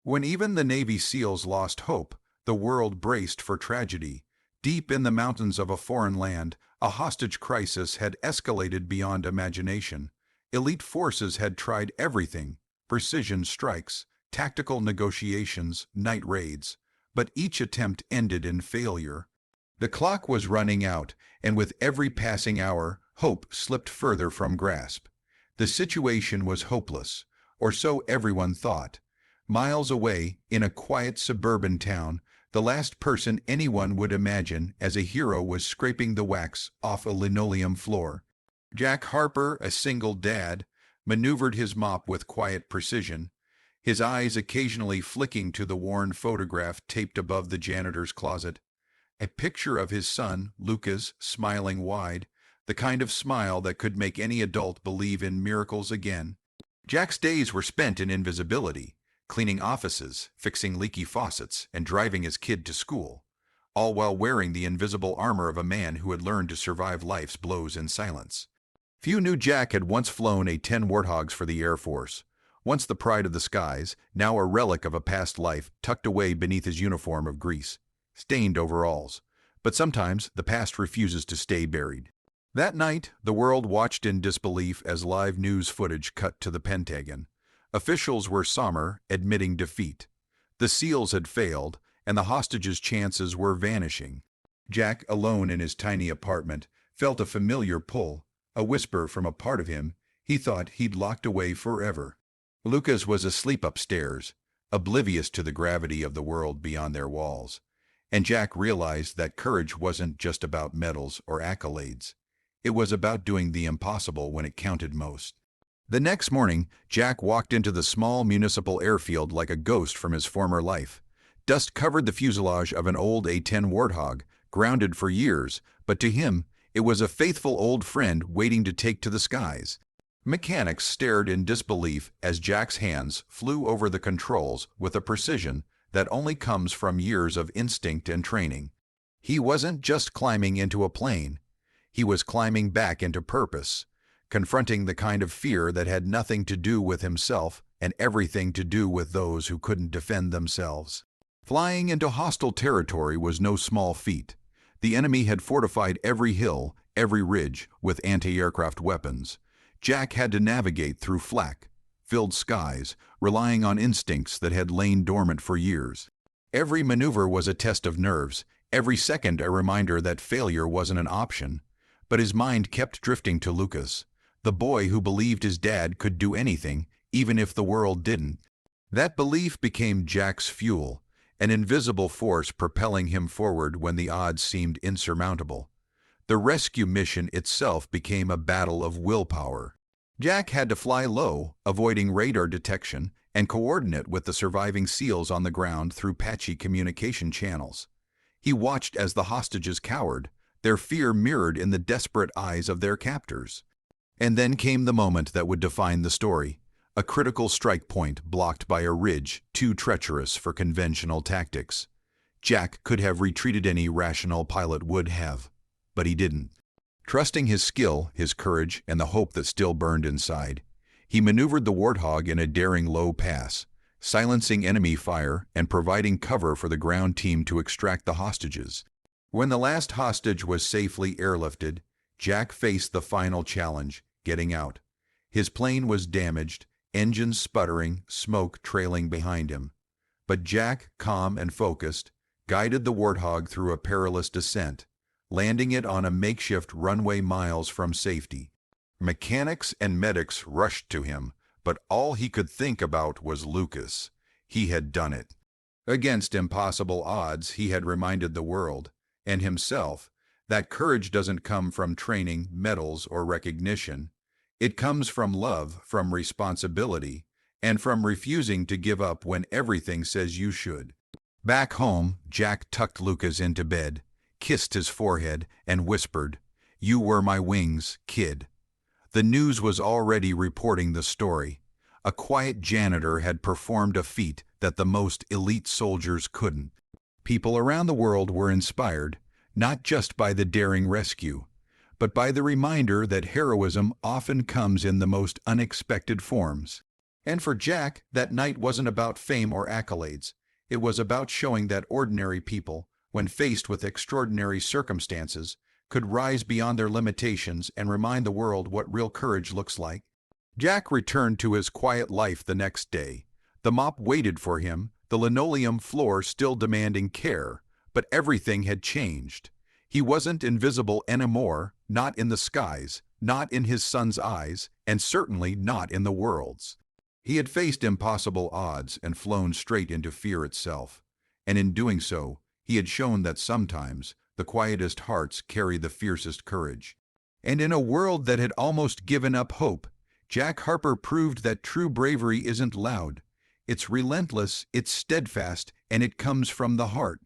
When even the Navy SEALs lost hope, the world braced for tragedy. Deep in the mountains of a foreign land, a hostage crisis had escalated beyond imagination. Elite forces had tried everything: precision strikes, tactical negotiations, night raids. But each attempt ended in failure. The clock was running out, and with every passing hour, hope slipped further from grasp. The situation was hopeless, or so everyone thought. Miles away, in a quiet suburban town, the last person anyone would imagine as a hero was scraping the wax off a linoleum floor. Jack Harper, a single dad, maneuvered his mop with quiet precision, his eyes occasionally flicking to the worn photograph taped above the janitor's closet. A picture of his son, Lucas, smiling wide, the kind of smile that could make any adult believe in miracles again. Jack's days were spent in invisibility, cleaning offices, fixing leaky faucets, and driving his kid to school, all while wearing the invisible armor of a man who had learned to survive life's blows in silence. Few knew Jack had once flown A-10 Warthogs for the Air Force, once the pride of the skies, now a relic of a past life tucked away beneath his uniform of grease, stained overalls. But sometimes the past refuses to stay buried. That night, the world watched in disbelief as live news footage cut to the Pentagon. Officials were somber, admitting defeat. The SEALs had failed, and the hostages' chances were vanishing. Jack, alone in his tiny apartment, felt a familiar pull, a whisper from a part of him he thought he'd locked away forever. Lucas was asleep upstairs, oblivious to the gravity of the world beyond their walls. And Jack realized that courage wasn't just about medals or accolades. It was about doing the impossible when it counted most. The next morning, Jack walked into the small municipal airfield like a ghost from his former life. Dust covered the fuselage of an old A-10 Warthog, grounded for years, but to him, it was a faithful old friend waiting to take to the skies. Mechanics stared in disbelief as Jack's hands flew over the controls with a precision that only comes from years of instinct and training. He wasn't just climbing into a plane. He was climbing back into purpose, confronting the kind of fear that had nothing to do with himself and everything to do with those who couldn't defend themselves. Flying into hostile territory was no small feat. The enemy had fortified every hill, every ridge, with anti-aircraft weapons. Jack had to navigate through flak-filled skies, relying on instincts that had lain dormant for years. Every maneuver was a test of nerves, every second a reminder that failure wasn't an option. But his mind kept drifting to Lucas, the boy who believed his dad could do anything, even if the world didn't. That belief became Jack's fuel, an invisible force propelling him forward when the odds seemed insurmountable. The rescue mission itself became a battle of willpower. Jack had to fly low, avoiding radar detection, and coordinate with the surviving SEALs on the ground through patchy communication channels. He watched as the hostages cowered, their fear mirrored in the desperate eyes of their captors. And then came the moment that would define the story, a critical strike point blocked by a ridge too treacherous for conventional tactics. Jack could have retreated. Any rational pilot would have, but he didn't. Trusting his skill, his courage, and the hope that still burned inside, he maneuvered the Warthog in a daring low pass, silencing enemy fire and providing cover for the ground team to extract the hostages. When the last hostage was safely airlifted, Jack faced the final challenge: getting out. His plane was damaged, engines sputtering, smoke trailing behind him. But Jack, calm and focused, guided the Warthog through a perilous descent, landing it on a makeshift runway miles from safety. Mechanics and medics rushed to him, but all he could think about was Lucas. He had done it. Against impossible odds, he had reminded the world, and himself, that courage doesn't come from training, medals, or recognition. It comes from love, from responsibility, and from refusing to give up when everything says you should. Back home, Jack tucked Lucas into bed, kissed his forehead, and whispered, "You were my wings, kid." The news was already reporting the story. A quiet janitor had performed a feat that the most elite soldiers couldn't. People around the world were inspired, not just by the daring rescue, but by the reminder that heroism often comes in the most unexpected forms. And for Jack, that night wasn't about fame or accolades. It was about showing that ordinary people, when faced with extraordinary circumstances, could rise beyond their limitations and remind the world what real courage looks like. Jack returned to his quiet life the next day. The mop waited for him, the linoleum floor still demanding care, but everything had changed. He wasn't invisible anymore, not in the skies, not in his son's eyes, and certainly not in the world's. He had faced impossible odds and flown straight into fear itself, and in doing so, he had shown that sometimes the quietest hearts carry the fiercest courage. And in a world that had almost given up hope, Jack Harper proved that true bravery isn't loud. It's relentless, it's steadfast, and it comes from the heart.